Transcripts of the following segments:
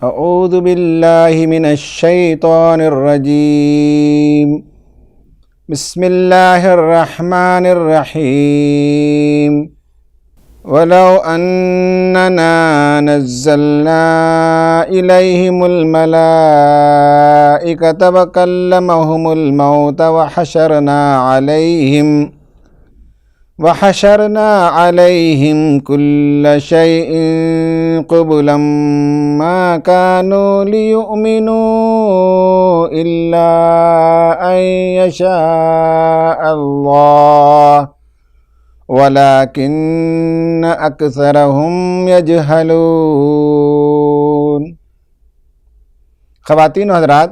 اعوذ باللہ من الشیطان الرجیم بسم اللہ الرحمن الرحیم ولو اننا نزلنا الیہم الملائکۃ وکلمہم الموت وحشرنا علیہم کل شیء قبلا ما كانوا ليؤمنوا الا ان يشاء اللہ ولكن اکثرهم يجهلون۔ خواتین و حضرات،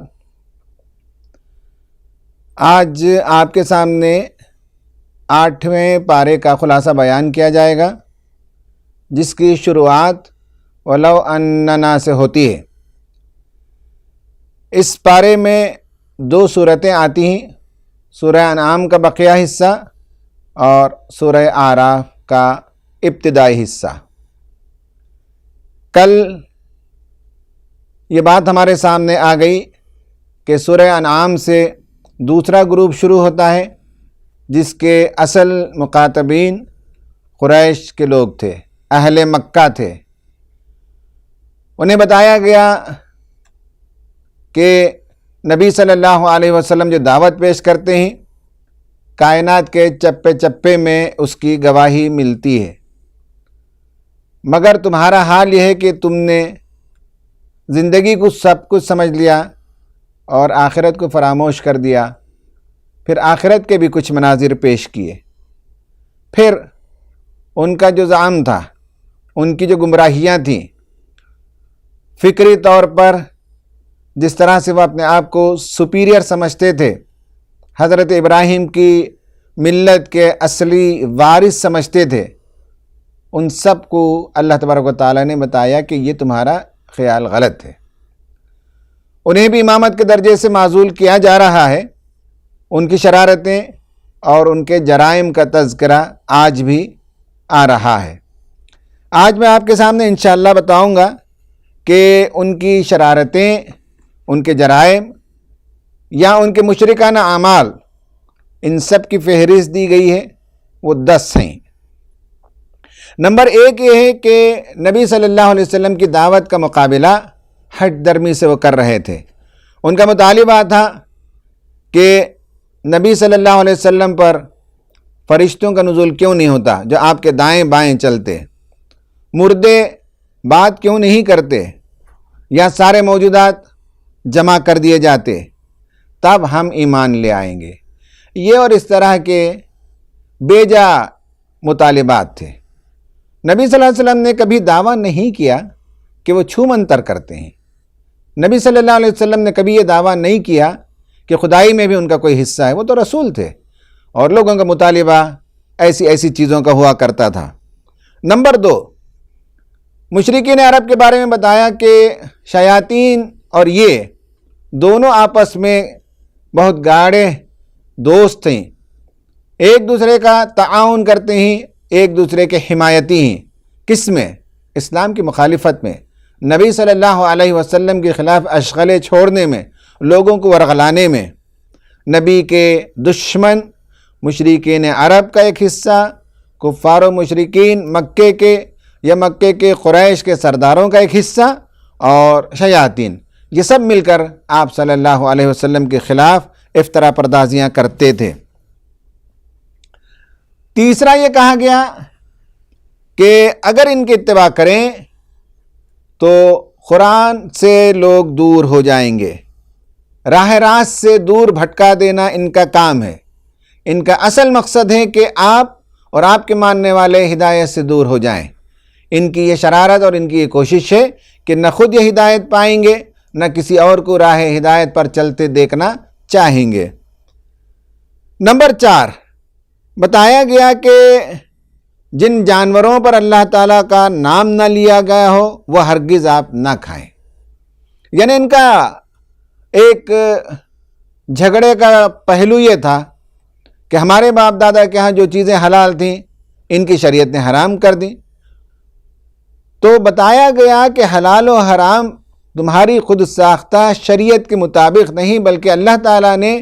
آج آپ کے سامنے 8ویں پارے کا خلاصہ بیان کیا جائے گا، جس کی شروعات ولو اننا سے ہوتی ہے۔ اس پارے میں 2 صورتیں آتی ہیں، سورہ انعام کا بقیہ حصہ اور سورہ اعراف کا ابتدائی حصہ۔ کل یہ بات ہمارے سامنے آ گئی کہ سورہ انعام سے دوسرا گروپ شروع ہوتا ہے، جس کے اصل مخاطبین قریش کے لوگ تھے، اہل مکہ تھے۔ انہیں بتایا گیا کہ نبی صلی اللہ علیہ وسلم جو دعوت پیش کرتے ہیں، کائنات کے چپے چپے میں اس کی گواہی ملتی ہے، مگر تمہارا حال یہ ہے کہ تم نے زندگی کو سب کچھ سمجھ لیا اور آخرت کو فراموش کر دیا، پھر آخرت کے بھی کچھ مناظر پیش کیے، پھر ان کا جو زعم تھا، ان کی جو گمراہیاں تھیں، فکری طور پر جس طرح سے وہ اپنے آپ کو سپیریئر سمجھتے تھے، حضرت ابراہیم کی ملت کے اصلی وارث سمجھتے تھے، ان سب کو اللہ تبارک و تعالیٰ نے بتایا کہ یہ تمہارا خیال غلط ہے۔ انہیں بھی امامت کے درجے سے معزول کیا جا رہا ہے۔ ان کی شرارتیں اور ان کے جرائم کا تذکرہ آج بھی آ رہا ہے۔ آج میں آپ کے سامنے انشاءاللہ بتاؤں گا کہ ان کی شرارتیں، ان کے جرائم یا ان کے مشرکانہ اعمال، ان سب کی فہرست دی گئی ہے، وہ 10 ہیں۔ نمبر 1 یہ ہے کہ نبی صلی اللہ علیہ وسلم کی دعوت کا مقابلہ ہٹ درمی سے وہ کر رہے تھے۔ ان کا مطالبہ تھا کہ نبی صلی اللہ علیہ وسلم پر فرشتوں کا نزول کیوں نہیں ہوتا جو آپ کے دائیں بائیں چلتے، مردے بات کیوں نہیں کرتے، یا سارے موجودات جمع کر دیے جاتے، تب ہم ایمان لے آئیں گے۔ یہ اور اس طرح کے بے جا مطالبات تھے۔ نبی صلی اللہ علیہ وسلم نے کبھی دعویٰ نہیں کیا کہ وہ چھو منتر کرتے ہیں۔ نبی صلی اللہ علیہ وسلم نے کبھی یہ دعویٰ نہیں کیا کہ خدائی میں بھی ان کا کوئی حصہ ہے۔ وہ تو رسول تھے اور لوگوں کا مطالبہ ایسی چیزوں کا ہوا کرتا تھا۔ نمبر 2، مشرکین عرب کے بارے میں بتایا کہ شیاطین اور یہ دونوں آپس میں بہت گاڑے دوست ہیں، ایک دوسرے کا تعاون کرتے ہیں، ایک دوسرے کے حمایتی ہیں۔ کس میں؟ اسلام کی مخالفت میں، نبی صلی اللہ علیہ وسلم کے خلاف اشغالیں چھوڑنے میں، لوگوں کو ورغلانے میں۔ نبی کے دشمن مشرکین عرب کا ایک حصہ، کفار و مشرکین مکے کے یا مکے کے قریش کے سرداروں کا ایک حصہ، اور شیاطین، یہ سب مل کر آپ صلی اللہ علیہ وسلم کے خلاف افترا پردازیاں کرتے تھے۔ تیسرا یہ کہا گیا کہ اگر ان کی اتباع کریں تو قرآن سے لوگ دور ہو جائیں گے۔ راہ راست سے دور بھٹکا دینا ان کا کام ہے۔ ان کا اصل مقصد ہے کہ آپ اور آپ کے ماننے والے ہدایت سے دور ہو جائیں۔ ان کی یہ شرارت اور ان کی یہ کوشش ہے کہ نہ خود یہ ہدایت پائیں گے، نہ کسی اور کو راہ ہدایت پر چلتے دیکھنا چاہیں گے۔ نمبر 4، بتایا گیا کہ جن جانوروں پر اللہ تعالیٰ کا نام نہ لیا گیا ہو وہ ہرگز آپ نہ کھائیں۔ یعنی ان کا ایک جھگڑے کا پہلو یہ تھا کہ ہمارے باپ دادا کے ہاں جو چیزیں حلال تھیں ان کی شریعت نے حرام کر دیں۔ تو بتایا گیا کہ حلال و حرام تمہاری خود ساختہ شریعت کے مطابق نہیں، بلکہ اللہ تعالیٰ نے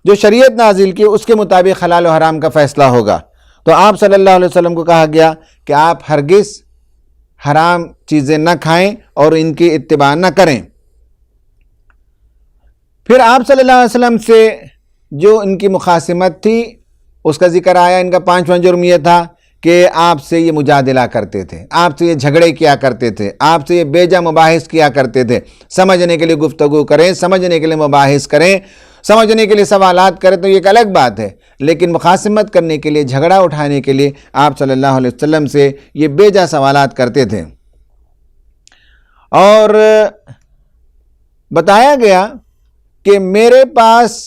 جو شریعت نازل کی اس کے مطابق حلال و حرام کا فیصلہ ہوگا۔ تو آپ صلی اللہ علیہ وسلم کو کہا گیا کہ آپ ہرگز حرام چیزیں نہ کھائیں اور ان کی اتباع نہ کریں۔ پھر آپ صلی اللہ علیہ وسلم سے جو ان کی مخاصمت تھی اس کا ذکر آیا۔ ان کا 5واں جرم یہ تھا کہ آپ سے یہ مجادلہ کرتے تھے، آپ سے یہ جھگڑے کیا کرتے تھے، آپ سے یہ بیجا مباحث کیا کرتے تھے۔ سمجھنے کے لیے گفتگو کریں، سمجھنے کے لیے مباحث کریں، سمجھنے کے لیے سوالات کریں تو یہ ایک الگ بات ہے، لیکن مخاصمت کرنے کے لیے، جھگڑا اٹھانے کے لیے آپ صلی اللہ علیہ وسلم سے یہ بیجا سوالات کرتے تھے۔ اور بتایا گیا کہ میرے پاس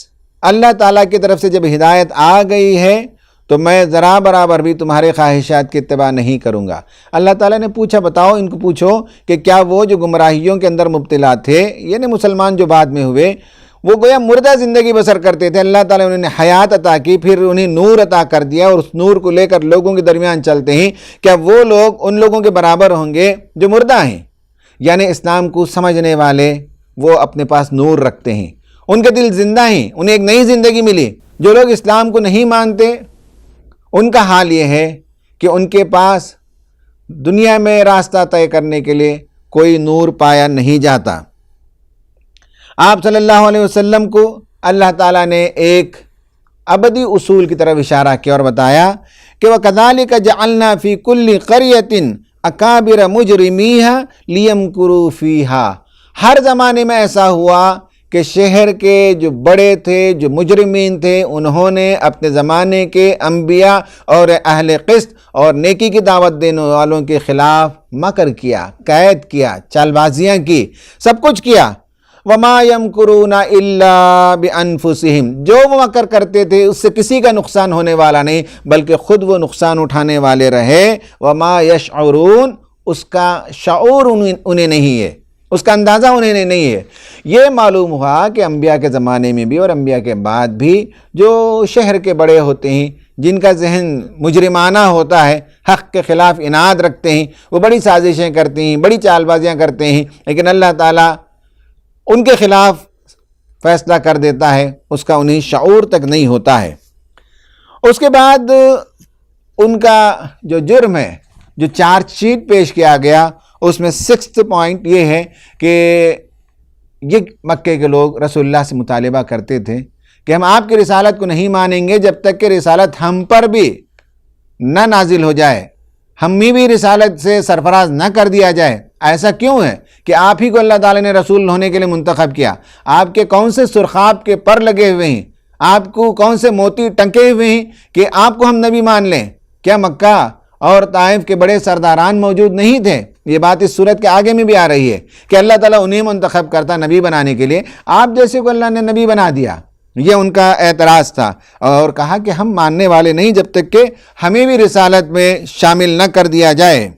اللہ تعالیٰ کی طرف سے جب ہدایت آ گئی ہے تو میں ذرا برابر بھی تمہارے خواہشات کی اتباع نہیں کروں گا۔ اللہ تعالیٰ نے پوچھا، بتاؤ ان کو پوچھو کہ کیا وہ جو گمراہیوں کے اندر مبتلا تھے، یعنی مسلمان جو بعد میں ہوئے، وہ گویا مردہ زندگی بسر کرتے تھے، اللہ تعالیٰ نے انہیں حیات عطا کی، پھر انہیں نور عطا کر دیا اور اس نور کو لے کر لوگوں کے درمیان چلتے ہیں، کیا وہ لوگ ان لوگوں کے برابر ہوں گے جو مردہ ہیں؟ یعنی اسلام کو سمجھنے والے وہ اپنے پاس نور رکھتے ہیں، ان کے دل زندہ ہیں، انہیں ایک نئی زندگی ملی۔ جو لوگ اسلام کو نہیں مانتے ان کا حال یہ ہے کہ ان کے پاس دنیا میں راستہ طے کرنے کے لیے کوئی نور پایا نہیں جاتا۔ آپ صلی اللہ علیہ وسلم کو اللہ تعالیٰ نے ایک ابدی اصول کی طرف اشارہ کیا اور بتایا کہ وَكَذَلِكَ جَعَلْنَا فِي كُلِّ قَرْيَةٍ أَكَابِرَ مُجْرِمِيهَا لِيَمْكُرُوا فِيهَا۔ ہر زمانے میں ایسا ہوا کہ شہر کے جو بڑے تھے، جو مجرمین تھے، انہوں نے اپنے زمانے کے انبیاء اور اہل قسط اور نیکی کی دعوت دینے والوں کے خلاف مکر کیا، قید کیا، چال بازیاں کی، سب کچھ کیا۔ وَمَا يَمْكُرُونَ إِلَّا بِأَنفُسِهِمْ، جو وہ مکر کرتے تھے اس سے کسی کا نقصان ہونے والا نہیں بلکہ خود وہ نقصان اٹھانے والے رہے۔ وَمَا يَشْعُرُونَ، اس کا شعور انہیں نہیں ہے، اس کا اندازہ انہیں نہیں ہے۔ یہ معلوم ہوا کہ انبیاء کے زمانے میں بھی اور انبیاء کے بعد بھی جو شہر کے بڑے ہوتے ہیں، جن کا ذہن مجرمانہ ہوتا ہے، حق کے خلاف عناد رکھتے ہیں، وہ بڑی سازشیں کرتے ہیں، بڑی چال بازیاں کرتے ہیں، لیکن اللہ تعالیٰ ان کے خلاف فیصلہ کر دیتا ہے، اس کا انہیں شعور تک نہیں ہوتا ہے۔ اس کے بعد ان کا جو جرم ہے، جو چارج شیٹ پیش کیا گیا، اس میں 6th پوائنٹ یہ ہے کہ یہ مکے کے لوگ رسول اللہ سے مطالبہ کرتے تھے کہ ہم آپ کی رسالت کو نہیں مانیں گے جب تک کہ رسالت ہم پر بھی نہ نازل ہو جائے، ہمیں بھی رسالت سے سرفراز نہ کر دیا جائے۔ ایسا کیوں ہے کہ آپ ہی کو اللہ تعالیٰ نے رسول ہونے کے لیے منتخب کیا؟ آپ کے کون سے سرخاب کے پر لگے ہوئے ہیں؟ آپ کو کون سے موتی ٹنکے ہوئے ہیں کہ آپ کو ہم نبی مان لیں؟ کیا مکہ اور طائف کے بڑے سرداران موجود نہیں تھے؟ یہ بات اس صورت کے آگے میں بھی آ رہی ہے کہ اللہ تعالیٰ انہیں منتخب کرتا نبی بنانے کے لیے، آپ جیسے کو اللہ نے نبی بنا دیا۔ یہ ان کا اعتراض تھا اور کہا کہ ہم ماننے والے نہیں جب تک کہ ہمیں بھی رسالت میں شامل نہ کر دیا جائے۔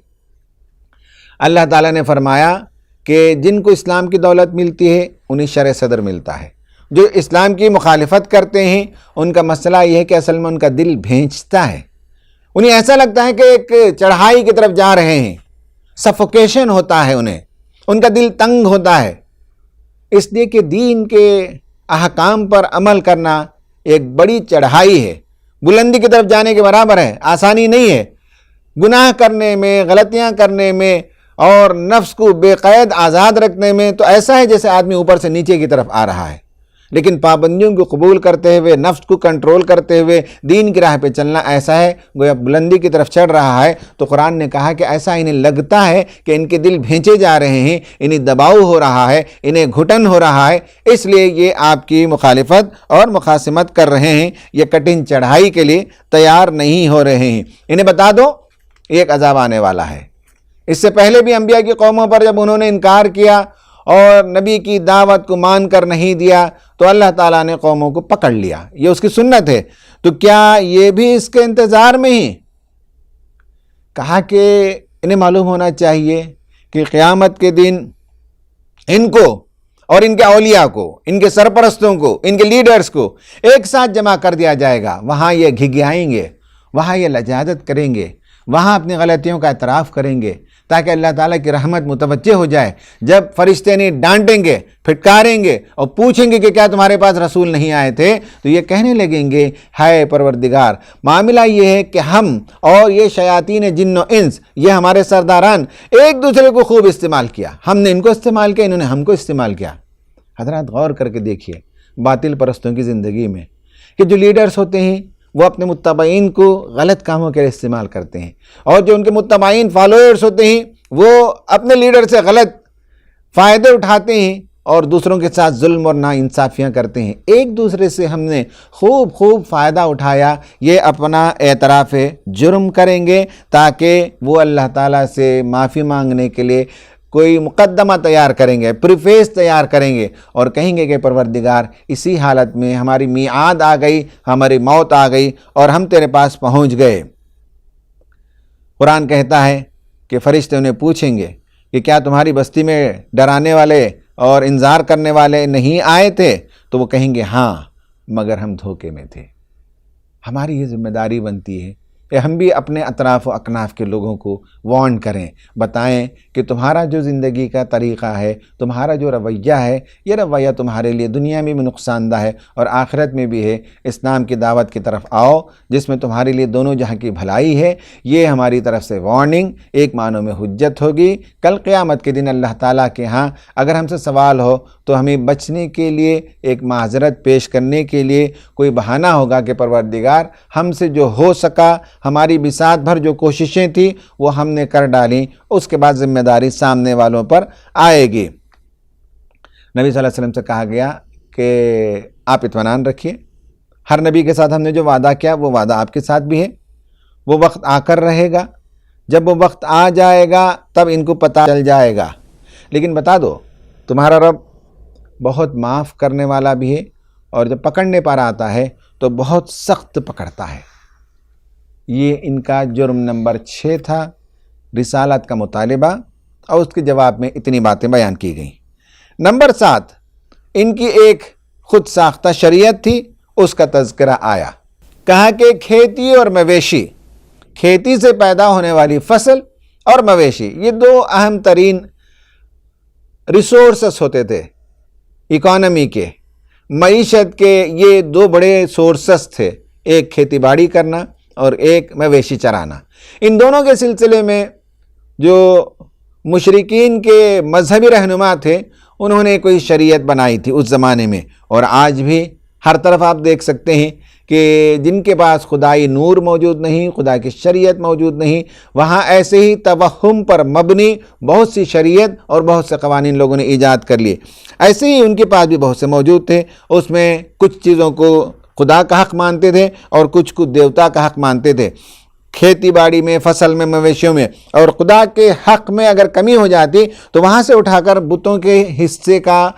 اللہ تعالیٰ نے فرمایا کہ جن کو اسلام کی دولت ملتی ہے انہیں شرع صدر ملتا ہے۔ جو اسلام کی مخالفت کرتے ہیں ان کا مسئلہ یہ ہے کہ اصل میں ان کا دل بھینچتا ہے، انہیں ایسا لگتا ہے کہ ایک چڑھائی کی طرف جا رہے ہیں، سفوکیشن ہوتا ہے انہیں، ان کا دل تنگ ہوتا ہے، اس لیے کہ دین کے احکام پر عمل کرنا ایک بڑی چڑھائی ہے، بلندی کی طرف جانے کے برابر ہے، آسانی نہیں ہے۔ گناہ کرنے میں، غلطیاں کرنے میں اور نفس کو بے قید آزاد رکھنے میں تو ایسا ہے جیسے آدمی اوپر سے نیچے کی طرف آ رہا ہے، لیکن پابندیوں کو قبول کرتے ہوئے، نفس کو کنٹرول کرتے ہوئے دین کی راہ پہ چلنا ایسا ہے گویا بلندی کی طرف چڑھ رہا ہے۔ تو قرآن نے کہا کہ ایسا انہیں لگتا ہے کہ ان کے دل بھینچے جا رہے ہیں، انہیں دباؤ ہو رہا ہے، انہیں گھٹن ہو رہا ہے، اس لیے یہ آپ کی مخالفت اور مخاصمت کر رہے ہیں، یہ کٹھن چڑھائی کے لیے تیار نہیں ہو رہے ہیں۔ انہیں بتا دو ایک عذاب آنے والا ہے۔ اس سے پہلے بھی انبیاء کی قوموں پر جب انہوں نے انکار کیا اور نبی کی دعوت کو مان کر نہیں دیا تو اللہ تعالیٰ نے قوموں کو پکڑ لیا، یہ اس کی سنت ہے۔ تو کیا یہ بھی اس کے انتظار میں ہی؟ کہا کہ انہیں معلوم ہونا چاہیے کہ قیامت کے دن ان کو اور ان کے اولیاء کو، ان کے سرپرستوں کو، ان کے لیڈرز کو ایک ساتھ جمع کر دیا جائے گا، وہاں یہ گھگیائیں گے، وہاں یہ لجاجت کریں گے، وہاں اپنی غلطیوں کا اعتراف کریں گے، تاکہ اللہ تعالیٰ کی رحمت متوجہ ہو جائے۔ جب فرشتے نہیں ڈانٹیں گے، پھٹکاریں گے اور پوچھیں گے کہ کیا تمہارے پاس رسول نہیں آئے تھے، تو یہ کہنے لگیں گے ہائے پروردگار، معاملہ یہ ہے کہ ہم اور یہ شیاطین جن و انس، یہ ہمارے سرداران ایک دوسرے کو خوب استعمال کیا، ہم نے ان کو استعمال کیا، انہوں نے ہم کو استعمال کیا۔ حضرات غور کر کے دیکھیے باطل پرستوں کی زندگی میں کہ جو لیڈرز ہوتے ہیں وہ اپنے متبعین کو غلط کاموں کے لیے استعمال کرتے ہیں، اور جو ان کے متبعین فالوورز ہوتے ہیں وہ اپنے لیڈر سے غلط فائدے اٹھاتے ہیں اور دوسروں کے ساتھ ظلم اور ناانصافیاں کرتے ہیں۔ ایک دوسرے سے ہم نے خوب فائدہ اٹھایا، یہ اپنا اعتراف جرم کریں گے تاکہ وہ اللہ تعالیٰ سے معافی مانگنے کے لیے کوئی مقدمہ تیار کریں گے، پریفیس تیار کریں گے اور کہیں گے کہ پروردگار اسی حالت میں ہماری میعاد آ گئی، ہماری موت آ گئی اور ہم تیرے پاس پہنچ گئے۔ قرآن کہتا ہے کہ فرشتے انہیں پوچھیں گے کہ کیا تمہاری بستی میں ڈرانے والے اور انذار کرنے والے نہیں آئے تھے؟ تو وہ کہیں گے ہاں، مگر ہم دھوکے میں تھے۔ ہماری یہ ذمہ داری بنتی ہے کہ ہم بھی اپنے اطراف و اکناف کے لوگوں کو وارن کریں، بتائیں کہ تمہارا جو زندگی کا طریقہ ہے، تمہارا جو رویہ ہے، یہ رویہ تمہارے لیے دنیا میں بھی نقصان دہ ہے اور آخرت میں بھی ہے۔ اسلام کی دعوت کی طرف آؤ جس میں تمہارے لیے دونوں جہاں کی بھلائی ہے۔ یہ ہماری طرف سے وارننگ ایک معنوں میں حجت ہوگی۔ کل قیامت کے دن اللہ تعالیٰ کے ہاں اگر ہم سے سوال ہو تو ہمیں بچنے کے لیے ایک معذرت پیش کرنے کے لیے کوئی بہانہ ہوگا کہ پروردگار ہم سے جو ہو سکا، ہماری بساط بھر جو کوششیں تھیں وہ ہم نے کر ڈالیں، اس کے بعد ذمہ داری سامنے والوں پر آئے گی۔ نبی صلی اللہ علیہ وسلم سے کہا گیا کہ آپ اطمینان رکھیے، ہر نبی کے ساتھ ہم نے جو وعدہ کیا وہ وعدہ آپ کے ساتھ بھی ہے، وہ وقت آ کر رہے گا، جب وہ وقت آ جائے گا تب ان کو پتہ چل جائے گا۔ لیکن بتا دو تمہارا رب بہت معاف کرنے والا بھی ہے، اور جب پکڑنے پر آتا ہے تو بہت سخت پکڑتا ہے۔ یہ ان کا جرم نمبر 6 تھا، رسالت کا مطالبہ، اور اس کے جواب میں اتنی باتیں بیان کی گئیں۔ نمبر 7 ان کی ایک خود ساختہ شریعت تھی، اس کا تذکرہ آیا۔ کہا کہ کھیتی اور مویشی، کھیتی سے پیدا ہونے والی فصل اور مویشی، یہ 2 اہم ترین ریسورسز ہوتے تھے اکانومی کے، معیشت کے۔ یہ 2 بڑے سورسز تھے، ایک کھیتی باڑی کرنا اور ایک مویشی چرانا۔ ان دونوں کے سلسلے میں جو مشرکین کے مذہبی رہنما تھے انہوں نے کوئی شریعت بنائی تھی اس زمانے میں، اور آج بھی ہر طرف آپ دیکھ سکتے ہیں کہ جن کے پاس خدائی نور موجود نہیں، خدا کی شریعت موجود نہیں، وہاں ایسے ہی توہم پر مبنی بہت سی شریعت اور بہت سے قوانین لوگوں نے ایجاد کر لیے۔ ایسے ہی ان کے پاس بھی بہت سے موجود تھے، اس میں کچھ چیزوں کو خدا کا حق مانتے تھے اور کچھ کو دیوتا کا حق مانتے تھے، کھیتی باڑی میں، فصل میں، مویشیوں میں، اور خدا کے حق میں اگر کمی ہو جاتی تو وہاں سے اٹھا کر بتوں کے حصے کا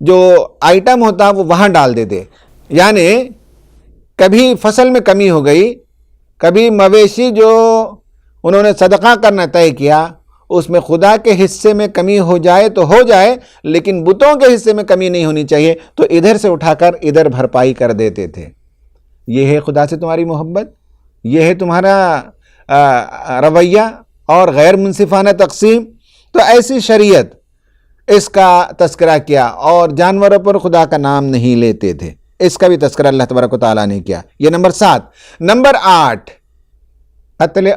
جو آئٹم ہوتا وہ وہاں ڈال دیتے۔ یعنی کبھی فصل میں کمی ہو گئی، کبھی مویشی جو انہوں نے صدقہ کرنا طے کیا اس میں خدا کے حصے میں کمی ہو جائے تو ہو جائے، لیکن بتوں کے حصے میں کمی نہیں ہونی چاہیے، تو ادھر سے اٹھا کر ادھر بھرپائی کر دیتے تھے۔ یہ ہے خدا سے تمہاری محبت، یہ ہے تمہارا رویہ اور غیر منصفانہ تقسیم۔ تو ایسی شریعت، اس کا تذکرہ کیا، اور جانوروں پر خدا کا نام نہیں لیتے تھے، اس کا بھی تذکرہ اللہ تبارک و تعالیٰ نے کیا۔ یہ نمبر 7۔ نمبر 8 قتل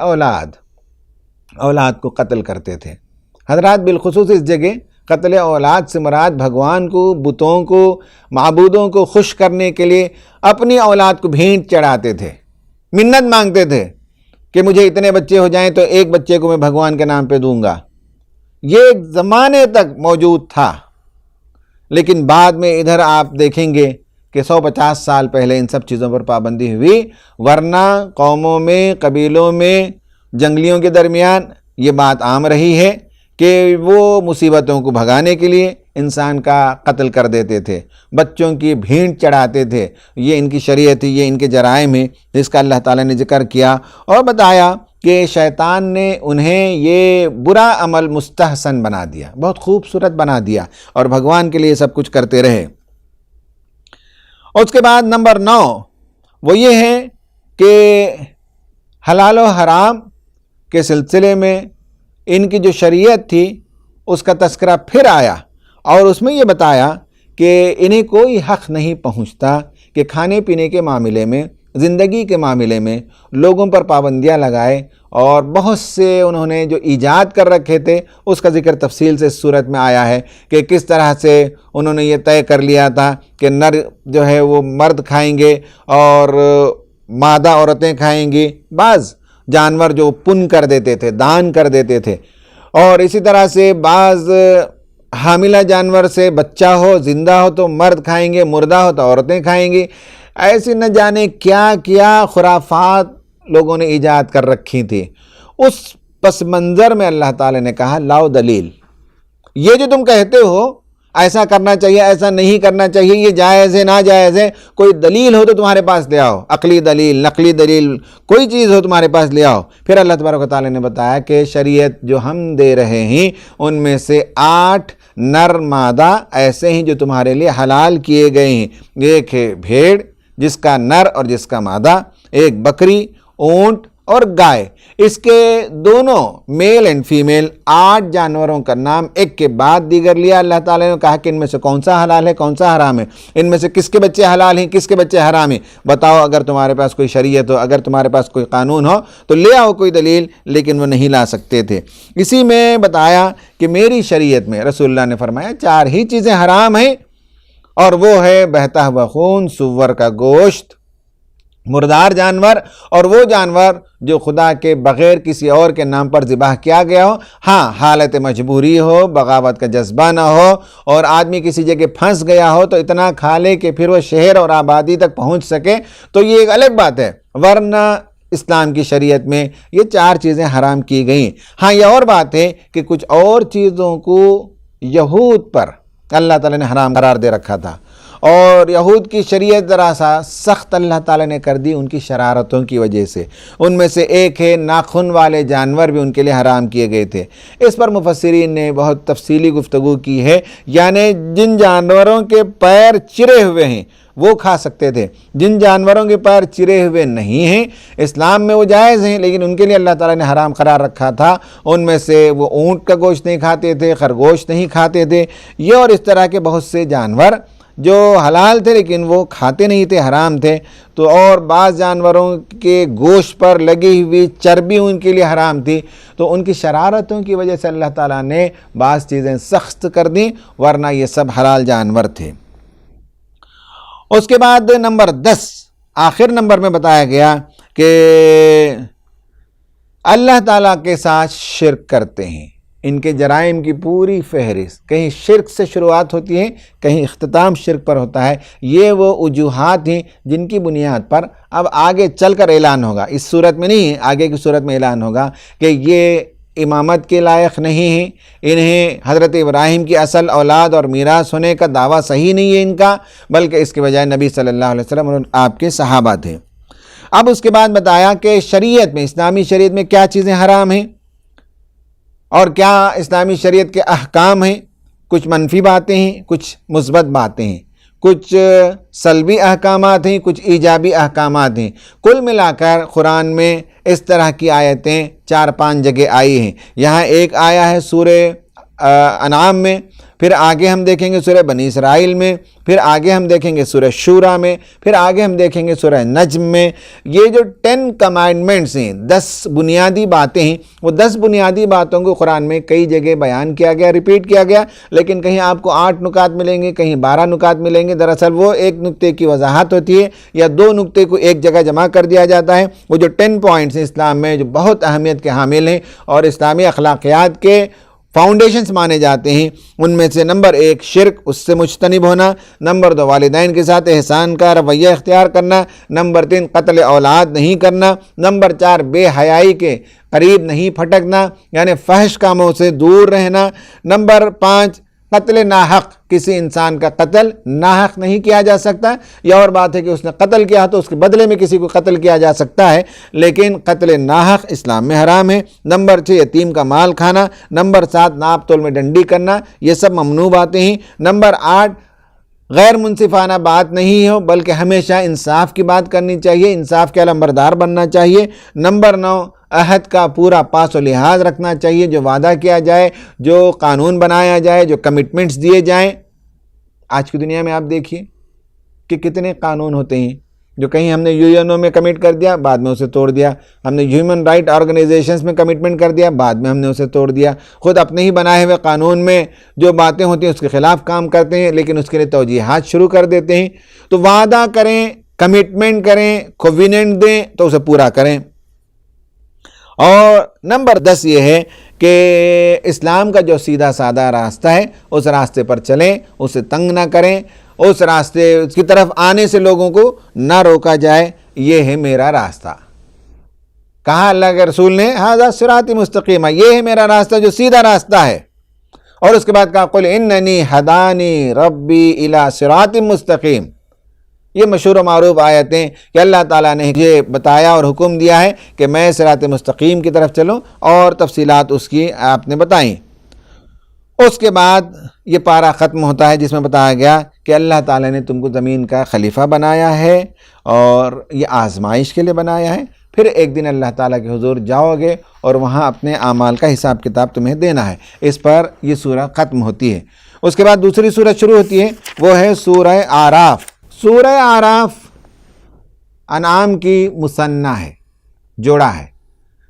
اولاد کو قتل کرتے تھے۔ حضرات بالخصوص اس جگہ قتل اولاد سے مراد بھگوان کو، بتوں کو، معبودوں کو خوش کرنے کے لیے اپنی اولاد کو بھینٹ چڑھاتے تھے، منت مانگتے تھے کہ مجھے اتنے بچے ہو جائیں تو ایک بچے کو میں بھگوان کے نام پہ دوں گا۔ یہ ایک زمانے تک موجود تھا، لیکن بعد میں ادھر آپ دیکھیں گے کہ 150 سال پہلے ان سب چیزوں پر پابندی ہوئی، ورنہ قوموں میں، قبیلوں میں، جنگلیوں کے درمیان یہ بات عام رہی ہے کہ وہ مصیبتوں کو بھگانے کے لیے انسان کا قتل کر دیتے تھے، بچوں کی بھینٹ چڑھاتے تھے۔ یہ ان کی شریعت تھی، یہ ان کے جرائم ہیں جس کا اللہ تعالیٰ نے ذکر کیا اور بتایا کہ شیطان نے انہیں یہ برا عمل مستحسن بنا دیا، بہت خوبصورت بنا دیا، اور بھگوان کے لیے سب کچھ کرتے رہے۔ اور اس کے بعد نمبر 9 وہ یہ ہے کہ حلال و حرام کے سلسلے میں ان کی جو شریعت تھی اس کا تذکرہ پھر آیا، اور اس میں یہ بتایا کہ انہیں کوئی حق نہیں پہنچتا کہ کھانے پینے کے معاملے میں، زندگی کے معاملے میں لوگوں پر پابندیاں لگائے، اور بہت سے انہوں نے جو ایجاد کر رکھے تھے اس کا ذکر تفصیل سے اس صورت میں آیا ہے کہ کس طرح سے انہوں نے یہ طے کر لیا تھا کہ نر جو ہے وہ مرد کھائیں گے اور مادہ عورتیں کھائیں گی، بعض جانور جو پن کر دیتے تھے، دان کر دیتے تھے، اور اسی طرح سے بعض حاملہ جانور سے بچہ ہو زندہ ہو تو مرد کھائیں گے، مردہ ہو تو عورتیں کھائیں گی۔ ایسے نہ جانے کیا کیا خرافات لوگوں نے ایجاد کر رکھی تھی۔ اس پس منظر میں اللہ تعالی نے کہا لاؤ دلیل، یہ جو تم کہتے ہو ایسا کرنا چاہیے، ایسا نہیں کرنا چاہیے، یہ جائز ہے ناجائز ہے، کوئی دلیل ہو تو تمہارے پاس لے آؤ، عقلی دلیل، نقلی دلیل، کوئی چیز ہو تمہارے پاس لے آؤ۔ پھر اللہ تبارک و تعالی نے بتایا کہ شریعت جو ہم دے رہے ہیں ان میں سے 8 نر مادہ ایسے ہیں جو تمہارے لیے حلال کیے گئے ہیں۔ ایک ہے بھیڑ جس کا نر اور جس کا مادہ، ایک بکری، اونٹ اور گائے، اس کے دونوں میل اینڈ فیمیل 8 جانوروں کا نام ایک کے بعد دیگر لیا۔ اللہ تعالیٰ نے کہا کہ ان میں سے کون سا حلال ہے کون سا حرام ہے، ان میں سے کس کے بچے حلال ہیں کس کے بچے حرام ہیں، بتاؤ۔ اگر تمہارے پاس کوئی شریعت ہو، اگر تمہارے پاس کوئی قانون ہو تو لے آؤ کوئی دلیل، لیکن وہ نہیں لا سکتے تھے۔ اسی میں بتایا کہ میری شریعت میں رسول اللہ نے فرمایا 4 ہی چیزیں حرام ہیں، اور وہ ہے بہتا ہوا خون، سور کا گوشت، مردار جانور، اور وہ جانور جو خدا کے بغیر کسی اور کے نام پر ذبح کیا گیا ہو، ہاں حالت مجبوری ہو، بغاوت کا جذبہ نہ ہو، اور آدمی کسی جگہ پھنس گیا ہو تو اتنا کھا لے کہ پھر وہ شہر اور آبادی تک پہنچ سکے، تو یہ ایک الگ بات ہے، ورنہ اسلام کی شریعت میں یہ 4 چیزیں حرام کی گئیں۔ ہاں یہ اور بات ہے کہ کچھ اور چیزوں کو یہود پر اللہ تعالیٰ نے حرام قرار دے رکھا تھا، اور یہود کی شریعت ذرا سا سخت اللہ تعالیٰ نے کر دی ان کی شرارتوں کی وجہ سے۔ ان میں سے ایک ہے ناخن والے جانور بھی ان کے لیے حرام کیے گئے تھے۔ اس پر مفسرین نے بہت تفصیلی گفتگو کی ہے، یعنی جن جانوروں کے پیر چرے ہوئے ہیں وہ کھا سکتے تھے، جن جانوروں کے پیر چرے ہوئے نہیں ہیں اسلام میں وہ جائز ہیں، لیکن ان کے لیے اللہ تعالیٰ نے حرام قرار رکھا تھا۔ ان میں سے وہ اونٹ کا گوشت نہیں کھاتے تھے، خرگوش نہیں کھاتے تھے، یہ اور اس طرح کے بہت سے جانور جو حلال تھے لیکن وہ کھاتے نہیں تھے، حرام تھے۔ تو اور بعض جانوروں کے گوشت پر لگی ہوئی چربی ان کے لیے حرام تھی، تو ان کی شرارتوں کی وجہ سے اللہ تعالیٰ نے بعض چیزیں سخت کر دیں، ورنہ یہ سب حلال جانور تھے۔ اس کے بعد نمبر 10 آخر نمبر میں بتایا گیا کہ اللہ تعالیٰ کے ساتھ شرک کرتے ہیں، ان کے جرائم کی پوری فہرست، کہیں شرک سے شروعات ہوتی ہے، کہیں اختتام شرک پر ہوتا ہے۔ یہ وہ وجوہات ہیں جن کی بنیاد پر اب آگے چل کر اعلان ہوگا، اس صورت میں نہیں، آگے کی صورت میں اعلان ہوگا کہ یہ امامت کے لائق نہیں ہیں، انہیں حضرت ابراہیم کی اصل اولاد اور میراث ہونے کا دعویٰ صحیح نہیں ہے ان کا، بلکہ اس کے بجائے نبی صلی اللہ علیہ وسلم اور آپ کے صحابہ تھے۔ اب اس کے بعد بتایا کہ شریعت میں، اسلامی شریعت میں کیا چیزیں حرام ہیں اور کیا اسلامی شریعت کے احکام ہیں۔ کچھ منفی باتیں ہیں، کچھ مثبت باتیں ہیں، کچھ سلبی احکامات ہیں، کچھ ایجابی احکامات ہیں۔ کل ملا کر قرآن میں اس طرح کی آیتیں 4-5 جگہ آئی ہیں۔ یہاں ایک آیا ہے سورہ انعام میں، پھر آگے ہم دیکھیں گے سورہ بنی اسرائیل میں، پھر آگے ہم دیکھیں گے سورہ شورا میں، پھر آگے ہم دیکھیں گے سورہ نجم میں۔ یہ جو 10 کمانڈمنٹس ہیں، 10 بنیادی باتیں ہیں، وہ 10 بنیادی باتوں کو قرآن میں کئی جگہ بیان کیا گیا، ریپیٹ کیا گیا، لیکن کہیں آپ کو 8 نکات ملیں گے، کہیں 12 نکات ملیں گے۔ دراصل وہ ایک نکتے کی وضاحت ہوتی ہے یا 2 نکتے کو ایک جگہ جمع کر دیا جاتا ہے۔ وہ جو 10 پوائنٹس ہیں اسلام میں جو بہت اہمیت کے حامل ہیں اور اسلامی اخلاقیات کے فاؤنڈیشنز مانے جاتے ہیں، ان میں سے نمبر 1 شرک، اس سے مجتنب ہونا، نمبر 2 والدین کے ساتھ احسان کا رویہ اختیار کرنا، نمبر 3 قتل اولاد نہیں کرنا، نمبر 4 بے حیائی کے قریب نہیں پھٹکنا یعنی فحش کاموں سے دور رہنا، نمبر 5 قتل ناحق، کسی انسان کا قتل ناحق نہیں کیا جا سکتا۔ یہ اور بات ہے کہ اس نے قتل کیا تو اس کے بدلے میں کسی کو قتل کیا جا سکتا ہے، لیکن قتل ناحق اسلام میں حرام ہے۔ نمبر 6 یتیم کا مال کھانا، نمبر 7 ناپ تول میں ڈنڈی کرنا، یہ سب ممنوع باتیں ہیں۔ نمبر 8 غیر منصفانہ بات نہیں ہو بلکہ ہمیشہ انصاف کی بات کرنی چاہیے، انصاف کے علمبردار بننا چاہیے۔ نمبر 9 عہد کا پورا پاس و لحاظ رکھنا چاہیے، جو وعدہ کیا جائے، جو قانون بنایا جائے، جو کمٹمنٹس دیے جائیں۔ آج کی دنیا میں آپ دیکھیے کہ کتنے قانون ہوتے ہیں جو کہیں ہم نے UN میں کمٹ کر دیا، بعد میں اسے توڑ دیا، ہم نے ہیومن رائٹ آرگنائزیشنز میں کمٹمنٹ کر دیا، بعد میں ہم نے اسے توڑ دیا، خود اپنے ہی بنائے ہوئے قانون میں جو باتیں ہوتی ہیں اس کے خلاف کام کرتے ہیں، لیکن اس کے لیے توجیہات شروع کر دیتے ہیں۔ تو وعدہ کریں، کمٹمنٹ کریں، کوویننٹ دیں تو اسے پورا کریں۔ اور نمبر 10 یہ ہے کہ اسلام کا جو سیدھا سادہ راستہ ہے اس راستے پر چلیں، اسے تنگ نہ کریں، اس راستے کی طرف آنے سے لوگوں کو نہ روکا جائے۔ یہ ہے میرا راستہ، کہا اللہ کے رسول نے، ھذا صراط مستقیم، یہ ہے میرا راستہ جو سیدھا راستہ ہے۔ اور اس کے بعد کہا قل اننی ہدانی ربی الی صراط مستقیم۔ یہ مشہور و معروف آیتیں کہ اللہ تعالیٰ نے یہ بتایا اور حکم دیا ہے کہ میں صراط مستقیم کی طرف چلوں، اور تفصیلات اس کی آپ نے بتائیں۔ اس کے بعد یہ پارہ ختم ہوتا ہے جس میں بتایا گیا کہ اللہ تعالیٰ نے تم کو زمین کا خلیفہ بنایا ہے اور یہ آزمائش کے لیے بنایا ہے۔ پھر ایک دن اللہ تعالیٰ کے حضور جاؤ گے اور وہاں اپنے اعمال کا حساب کتاب تمہیں دینا ہے۔ اس پر یہ سورہ ختم ہوتی ہے۔ اس کے بعد دوسری سورہ شروع ہوتی ہے، وہ ہے سورہ اعراف۔ سورہ اعراف انعام کی مثنیٰ ہے، جوڑا ہے۔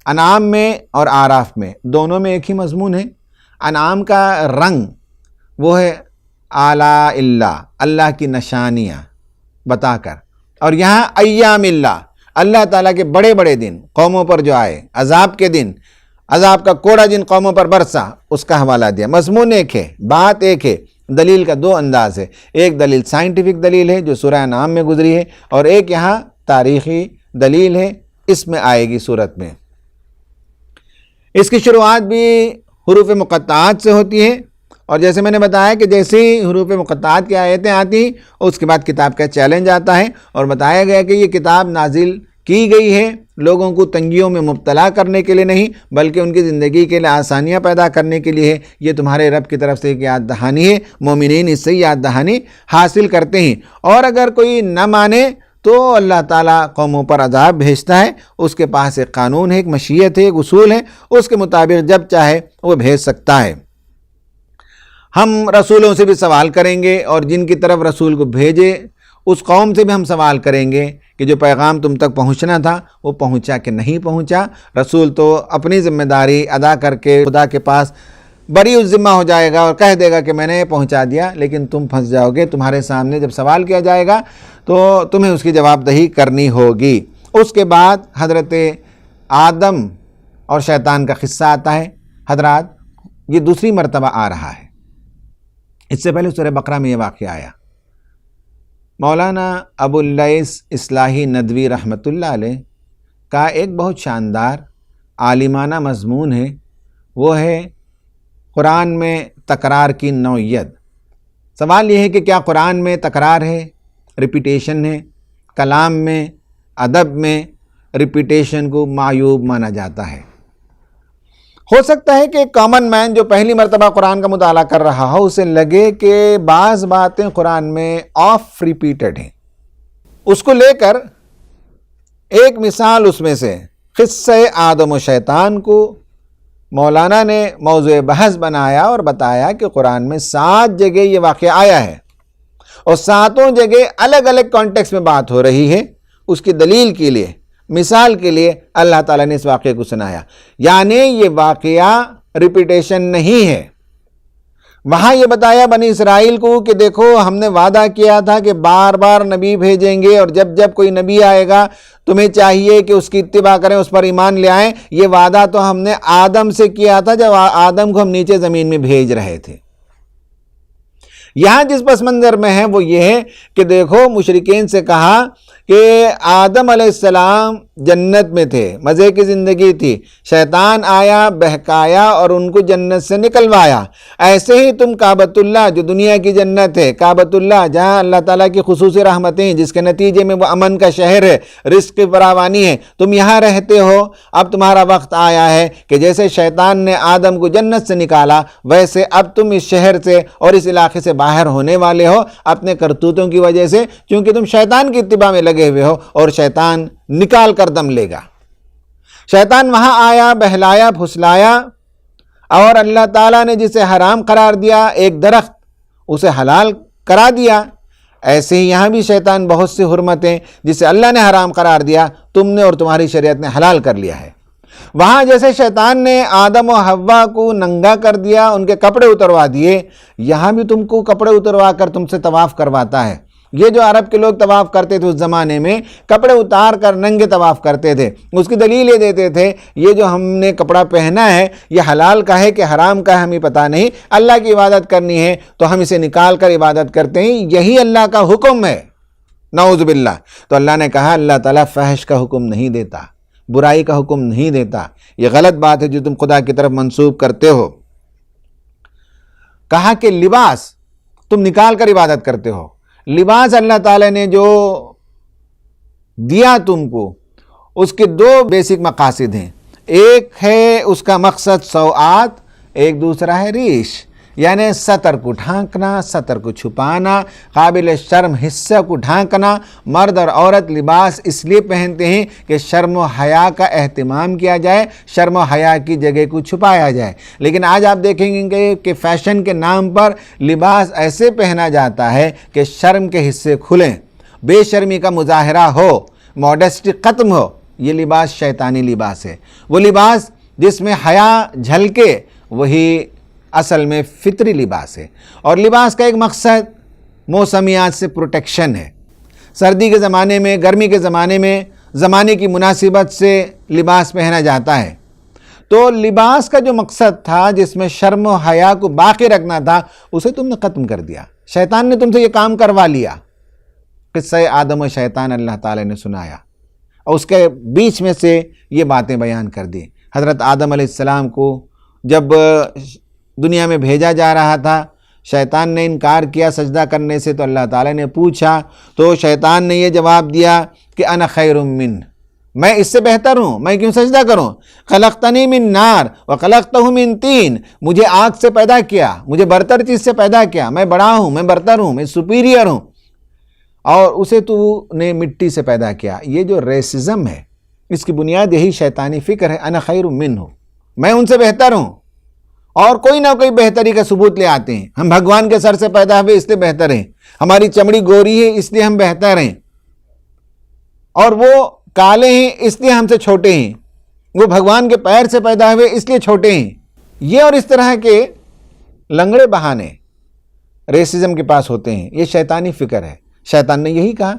انعام میں اور اعراف میں دونوں میں ایک ہی مضمون ہے۔ انعام کا رنگ وہ ہے آلاء اللہ، اللہ کی نشانیاں بتا کر، اور یہاں ایام اللہ، اللہ تعالیٰ کے بڑے بڑے دن قوموں پر جو آئے، عذاب کے دن، عذاب کا کوڑا جن قوموں پر برسا، اس کا حوالہ دیا۔ مضمون ایک ہے، بات ایک ہے، دلیل کا دو انداز ہے۔ ایک دلیل سائنٹیفک دلیل ہے جو سورہ انعام میں گزری ہے، اور ایک یہاں تاریخی دلیل ہے، اس میں آئے گی صورت میں۔ اس کی شروعات بھی حروف مقطعات سے ہوتی ہے، اور جیسے میں نے بتایا کہ جیسے ہی حروف مقطعات کی آیتیں آتی ہیں اس کے بعد کتاب کا چیلنج آتا ہے، اور بتایا گیا کہ یہ کتاب نازل کی گئی ہے لوگوں کو تنگیوں میں مبتلا کرنے کے لیے نہیں، بلکہ ان کی زندگی کے لیے آسانیاں پیدا کرنے کے لیے ہے۔ یہ تمہارے رب کی طرف سے ایک یاد دہانی ہے، مومنین اس سے یاد دہانی حاصل کرتے ہیں، اور اگر کوئی نہ مانے تو اللہ تعالیٰ قوموں پر عذاب بھیجتا ہے۔ اس کے پاس ایک قانون ہے، ایک مشیت ہے، ایک اصول ہے، اس کے مطابق جب چاہے وہ بھیج سکتا ہے۔ ہم رسولوں سے بھی سوال کریں گے، اور جن کی طرف رسول کو بھیجے اس قوم سے بھی ہم سوال کریں گے کہ جو پیغام تم تک پہنچنا تھا وہ پہنچا کہ نہیں پہنچا۔ رسول تو اپنی ذمہ داری ادا کر کے خدا کے پاس بری الذمہ ہو جائے گا اور کہہ دے گا کہ میں نے پہنچا دیا، لیکن تم پھنس جاؤ گے۔ تمہارے سامنے جب سوال کیا جائے گا تو تمہیں اس کی جواب دہی کرنی ہوگی۔ اس کے بعد حضرت آدم اور شیطان کا قصہ آتا ہے۔ حضرات یہ دوسری مرتبہ آ رہا ہے، اس سے پہلے سورہ بقرہ میں یہ واقعہ آیا۔ مولانا ابو اللیث اصلاحی ندوی رحمۃ اللہ علیہ کا ایک بہت شاندار عالمانہ مضمون ہے، وہ ہے قرآن میں تکرار کی نوعیت۔ سوال یہ ہے کہ کیا قرآن میں تکرار ہے، ریپیٹیشن ہے؟ کلام میں، ادب میں ریپیٹیشن کو معیوب مانا جاتا ہے۔ ہو سکتا ہے کہ کامن مین جو پہلی مرتبہ قرآن کا مطالعہ کر رہا ہو اسے لگے کہ بعض باتیں قرآن میں آف ریپیٹڈ ہیں۔ اس کو لے کر ایک مثال اس میں سے قصہ آدم و شیطان کو مولانا نے موضوع بحث بنایا اور بتایا کہ قرآن میں 7 جگہ یہ واقعہ آیا ہے، اور 7 جگہ الگ الگ کانٹیکس میں بات ہو رہی ہے۔ اس کی دلیل کے لیے، مثال کے لیے اللہ تعالیٰ نے اس واقعے کو سنایا، یعنی یہ واقعہ ریپیٹیشن نہیں ہے۔ وہاں یہ بتایا بنی اسرائیل کو کہ دیکھو ہم نے وعدہ کیا تھا کہ بار بار نبی بھیجیں گے، اور جب جب کوئی نبی آئے گا تمہیں چاہیے کہ اس کی اتباع کریں، اس پر ایمان لے آئیں۔ یہ وعدہ تو ہم نے آدم سے کیا تھا جب آدم کو ہم نیچے زمین میں بھیج رہے تھے۔ یہاں جس پس منظر میں ہے وہ یہ ہے کہ دیکھو مشرکین سے کہا کہ آدم علیہ السلام جنت میں تھے، مزے کی زندگی تھی، شیطان آیا بہکایا اور ان کو جنت سے نکلوایا۔ ایسے ہی تم کعبۃ اللہ جو دنیا کی جنت ہے، کعبۃ اللہ جہاں اللہ تعالیٰ کی خصوصی رحمتیں جس کے نتیجے میں وہ امن کا شہر ہے، رزق کی فراوانی ہے، تم یہاں رہتے ہو۔ اب تمہارا وقت آیا ہے کہ جیسے شیطان نے آدم کو جنت سے نکالا، ویسے اب تم اس شہر سے اور اس علاقے سے باہر ہونے والے ہو اپنے کرتوتوں کی وجہ سے، کیونکہ تم شیطان کی اتباع میں لگے ہوئے ہو اور شیطان نکال کر دم لے گا۔ شیطان وہاں آیا، بہلایا، پھسلایا، اور اللہ تعالیٰ نے جسے حرام قرار دیا ایک درخت اسے حلال کرا دیا۔ ایسے ہی یہاں بھی شیطان بہت سی حرمتیں جسے اللہ نے حرام قرار دیا تم نے اور تمہاری شریعت نے حلال کر لیا ہے۔ وہاں جیسے شیطان نے آدم و حوا کو ننگا کر دیا، ان کے کپڑے اتروا دیے، یہاں بھی تم کو کپڑے اتروا کر تم سے طواف کرواتا ہے۔ یہ جو عرب کے لوگ طواف کرتے تھے اس زمانے میں، کپڑے اتار کر ننگے طواف کرتے تھے، اس کی دلیل یہ دیتے تھے یہ جو ہم نے کپڑا پہنا ہے یہ حلال کا ہے کہ حرام کا ہے ہمیں پتہ نہیں، اللہ کی عبادت کرنی ہے تو ہم اسے نکال کر عبادت کرتے ہیں، یہی اللہ کا حکم ہے، نعوذ باللہ۔ تو اللہ نے کہا اللہ تعالیٰ فحش کا حکم نہیں دیتا، برائی کا حکم نہیں دیتا، یہ غلط بات ہے جو تم خدا کی طرف منسوب کرتے ہو۔ کہا کہ لباس تم نکال کر عبادت کرتے ہو، لباس اللہ تعالیٰ نے جو دیا تم کو اس کے دو بیسک مقاصد ہیں، ایک ہے اس کا مقصد سوآت، ایک دوسرا ہے ریش، یعنی سطر کو ڈھانکنا، سطر کو چھپانا، قابل شرم حصہ کو ڈھانکنا۔ مرد اور عورت لباس اس لیے پہنتے ہیں کہ شرم و حیا کا اہتمام کیا جائے، شرم و حیا کی جگہ کو چھپایا جائے۔ لیکن آج آپ دیکھیں گے کہ فیشن کے نام پر لباس ایسے پہنا جاتا ہے کہ شرم کے حصے کھلیں، بے شرمی کا مظاہرہ ہو، موڈسٹی ختم ہو۔ یہ لباس شیطانی لباس ہے، وہ لباس جس میں حیا جھلکے وہی اصل میں فطری لباس ہے۔ اور لباس کا ایک مقصد موسمیات سے پروٹیکشن ہے۔ سردی کے زمانے میں، گرمی کے زمانے میں زمانے کی مناسبت سے لباس پہنا جاتا ہے۔ تو لباس کا جو مقصد تھا جس میں شرم و حیا کو باقی رکھنا تھا اسے تم نے ختم کر دیا، شیطان نے تم سے یہ کام کروا لیا۔ قصہ آدم و شیطان اللہ تعالی نے سنایا اور اس کے بیچ میں سے یہ باتیں بیان کر دی۔ حضرت آدم علیہ السلام کو جب دنیا میں بھیجا جا رہا تھا، شیطان نے انکار کیا سجدہ کرنے سے، تو اللہ تعالیٰ نے پوچھا تو شیطان نے یہ جواب دیا کہ انا خیر من، میں اس سے بہتر ہوں، میں کیوں سجدہ کروں؟ خلقتنی من نار وخلقتہ من طین، مجھے آگ سے پیدا کیا، مجھے برتر چیز سے پیدا کیا، میں بڑا ہوں، میں برتر ہوں، میں سپیریئر ہوں، اور اسے تو نے مٹی سے پیدا کیا۔ یہ جو ریسزم ہے اس کی بنیاد یہی شیطانی فکر ہے، انا خیر منہ، میں ان سے بہتر ہوں، اور کوئی نہ کوئی بہتری کا ثبوت لے آتے ہیں۔ ہم بھگوان کے سر سے پیدا ہوئے اس لیے بہتر ہیں، ہماری چمڑی گوری ہے اس لیے ہم بہتر ہیں، اور وہ کالے ہیں اس لیے ہم سے چھوٹے ہیں، وہ بھگوان کے پیر سے پیدا ہوئے اس لیے چھوٹے ہیں۔ یہ اور اس طرح کے لنگڑے بہانے ریسزم کے پاس ہوتے ہیں، یہ شیطانی فکر ہے۔ شیطان نے یہی کہا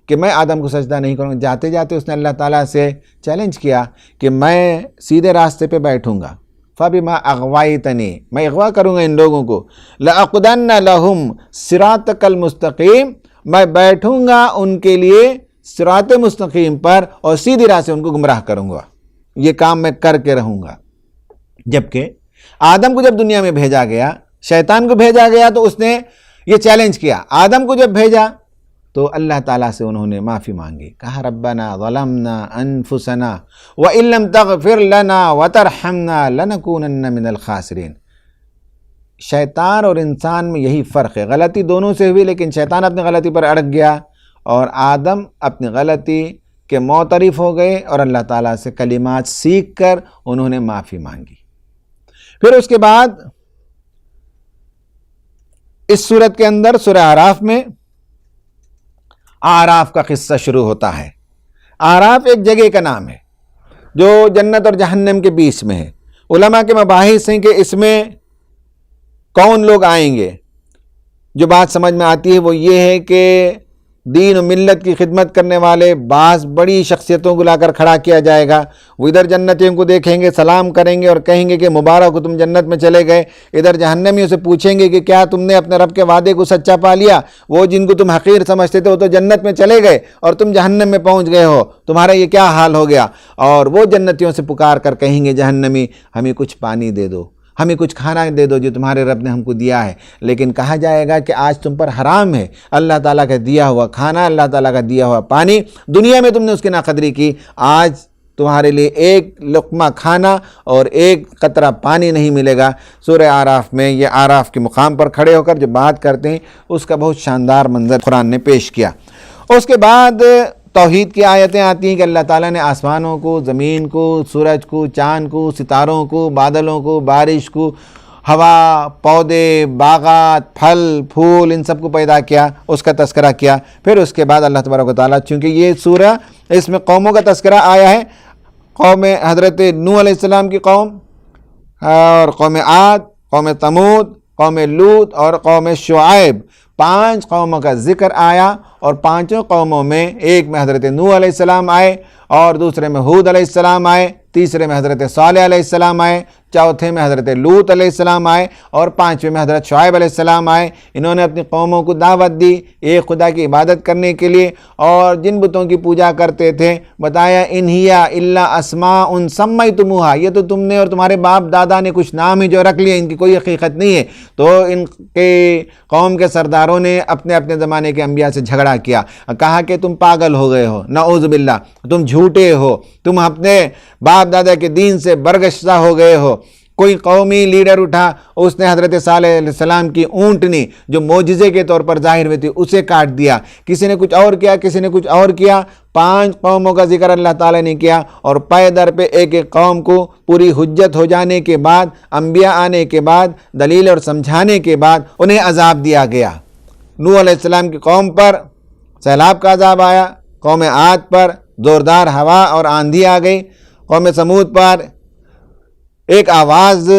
کہ میں آدم کو سجدہ نہیں کروں گا۔ جاتے جاتے اس نے اللہ تعالیٰ سے چیلنج کیا کہ میں سیدھے راستے پہ بیٹھوں گا، فَبِمَا أَغْوَيْتَنِي، میں اغوا کروں گا ان لوگوں کو، لَأَقْعُدَنَّ لَهُمْ صِرَاطَكَ الْمُسْتَقِيمَ، میں بیٹھوں گا ان کے لیے صراط مستقیم پر اور سیدھی راہ سے ان کو گمراہ کروں گا، یہ کام میں کر کے رہوں گا۔ جبکہ آدم کو جب دنیا میں بھیجا گیا، شیطان کو بھیجا گیا تو اس نے یہ چیلنج کیا۔ آدم کو جب بھیجا تو اللہ تعالیٰ سے انہوں نے معافی مانگی، کہا ربنا ظلمنا انفسنا وان لم تغفر لنا وترحمنا لنکونن من الخاسرین۔ شیطان اور انسان میں یہی فرق ہے، غلطی دونوں سے ہوئی لیکن شیطان اپنی غلطی پر اڑک گیا اور آدم اپنی غلطی کے معترف ہو گئے اور اللہ تعالیٰ سے کلمات سیکھ کر انہوں نے معافی مانگی۔ پھر اس کے بعد اس سورت کے اندر سورہ اعراف میں اعراف کا قصہ شروع ہوتا ہے۔ اعراف ایک جگہ کا نام ہے جو جنت اور جہنم کے بیچ میں ہے۔ علماء کے مباحث ہیں کہ اس میں کون لوگ آئیں گے۔ جو بات سمجھ میں آتی ہے وہ یہ ہے کہ دین و ملت کی خدمت کرنے والے بعض بڑی شخصیتوں کو لا کر کھڑا کیا جائے گا، وہ ادھر جنتیوں کو دیکھیں گے، سلام کریں گے اور کہیں گے کہ مبارک ہو تم جنت میں چلے گئے۔ ادھر جہنمیوں سے پوچھیں گے کہ کیا تم نے اپنے رب کے وعدے کو سچا پا لیا؟ وہ جن کو تم حقیر سمجھتے تھے وہ تو جنت میں چلے گئے اور تم جہنم میں پہنچ گئے ہو، تمہارا یہ کیا حال ہو گیا؟ اور وہ جنتیوں سے پکار کر کہیں گے جہنمی ہمیں کچھ پانی دے دو، ہمیں کچھ کھانا دے دو جو تمہارے رب نے ہم کو دیا ہے۔ لیکن کہا جائے گا کہ آج تم پر حرام ہے اللہ تعالیٰ کا دیا ہوا کھانا، اللہ تعالیٰ کا دیا ہوا پانی، دنیا میں تم نے اس کی ناقدری کی، آج تمہارے لیے ایک لقمہ کھانا اور ایک قطرہ پانی نہیں ملے گا۔ سورہ اعراف میں یہ اعراف کے مقام پر کھڑے ہو کر جو بات کرتے ہیں اس کا بہت شاندار منظر قرآن نے پیش کیا۔ اس کے بعد توحید کی آیتیں آتی ہیں کہ اللہ تعالیٰ نے آسمانوں کو، زمین کو، سورج کو، چاند کو، ستاروں کو، بادلوں کو، بارش کو، ہوا، پودے، باغات، پھل پھول، ان سب کو پیدا کیا، اس کا تذکرہ کیا۔ پھر اس کے بعد اللہ تبارک و تعالیٰ، چونکہ یہ سورہ اس میں قوموں کا تذکرہ آیا ہے، قوم حضرت نوح علیہ السلام کی قوم، اور قوم عاد، قوم ثمود، قوم لوط اور قوم شعیب، 5 قوموں کا ذکر آیا، اور 5 قوموں میں ایک میں حضرت نوح علیہ السلام آئے، اور دوسرے میں ہود علیہ السلام آئے، تیسرے میں حضرت صالح علیہ السلام آئے، چوتھے میں حضرت لوط علیہ السلام آئے، اور 5ویں میں حضرت شعیب علیہ السلام آئے۔ انہوں نے اپنی قوموں کو دعوت دی ایک خدا کی عبادت کرنے کے لیے، اور جن بتوں کی پوجا کرتے تھے بتایا ان ہی الا اسماء سمیتموہا، یہ تو تم نے اور تمہارے باپ دادا نے کچھ نام ہی جو رکھ لیے، ان کی کوئی حقیقت نہیں ہے۔ تو ان کے قوم کے سرداروں نے اپنے اپنے زمانے کے انبیاء سے جھگڑا کیا، کہا کہ تم پاگل ہو گئے ہو، نعوذ باللہ، تم جھوٹے ہو، تم اپنے باپ دادا کے دین سے برگشتہ ہو گئے ہو۔ کوئی قومی لیڈر اٹھا، اس نے حضرت صالح علیہ السلام کی اونٹنی جو معجزے کے طور پر ظاہر ہوئی تھی اسے کاٹ دیا، کسی نے کچھ اور کیا، کسی نے کچھ اور کیا۔ 5 قوموں کا ذکر اللہ تعالیٰ نے کیا، اور پے در پہ ایک ایک قوم کو پوری حجت ہو جانے کے بعد، انبیاء آنے کے بعد، دلیل اور سمجھانے کے بعد انہیں عذاب دیا گیا۔ نوح علیہ السلام کی قوم پر سیلاب کا عذاب آیا، قوم عاد پر زوردار ہوا اور آندھی آ گئی، قوم ثمود پر ایک آواز،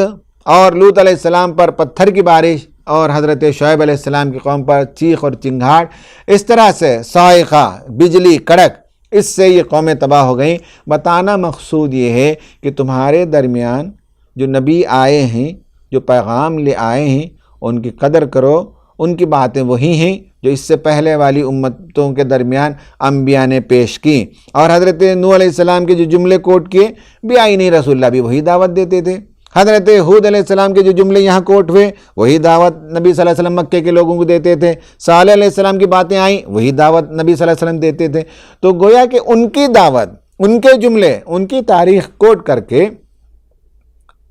اور لوط علیہ السلام پر پتھر کی بارش، اور حضرت شعیب علیہ السلام کی قوم پر چیخ اور چنگھاڑ۔ اس طرح سے صاعقہ، بجلی کڑک، اس سے یہ قومیں تباہ ہو گئیں۔ بتانا مقصود یہ ہے کہ تمہارے درمیان جو نبی آئے ہیں، جو پیغام لے آئے ہیں، ان کی قدر کرو، ان کی باتیں وہی ہیں جو اس سے پہلے والی امتوں کے درمیان انبیاء نے پیش کی۔ اور حضرت نوح علیہ السلام کے جو جملے کوٹ کیے، بیائی رسول اللہ بھی وہی دعوت دیتے تھے۔ حضرت ہود علیہ السلام کے جو جملے یہاں کوٹ ہوئے، وہی دعوت نبی صلی اللہ علیہ وسلم مکے کے لوگوں کو دیتے تھے۔ صالح علیہ السلام کی باتیں آئیں، وہی دعوت نبی صلی اللہ علیہ وسلم دیتے تھے۔ تو گویا کہ ان کی دعوت، ان کے جملے، ان کی تاریخ کوٹ کر کے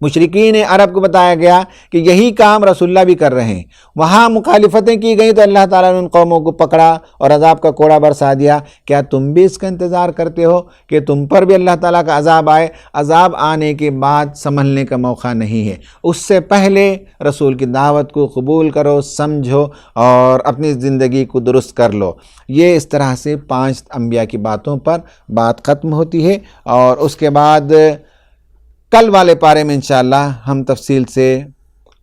مشرکین عرب کو بتایا گیا کہ یہی کام رسول اللہ بھی کر رہے ہیں۔ وہاں مخالفتیں کی گئیں تو اللہ تعالیٰ نے ان قوموں کو پکڑا اور عذاب کا کوڑا برسا دیا۔ کیا تم بھی اس کا انتظار کرتے ہو کہ تم پر بھی اللہ تعالیٰ کا عذاب آئے؟ عذاب آنے کے بعد سنبھلنے کا موقع نہیں ہے، اس سے پہلے رسول کی دعوت کو قبول کرو، سمجھو اور اپنی زندگی کو درست کر لو۔ یہ اس طرح سے 5 انبیاء کی باتوں پر بات ختم ہوتی ہے، اور اس کے بعد کل والے پارے میں انشاءاللہ ہم تفصیل سے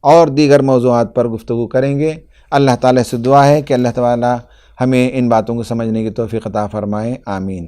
اور دیگر موضوعات پر گفتگو کریں گے۔ اللہ تعالیٰ سے دعا ہے کہ اللہ تعالیٰ ہمیں ان باتوں کو سمجھنے کی توفیق عطا فرمائے، آمین۔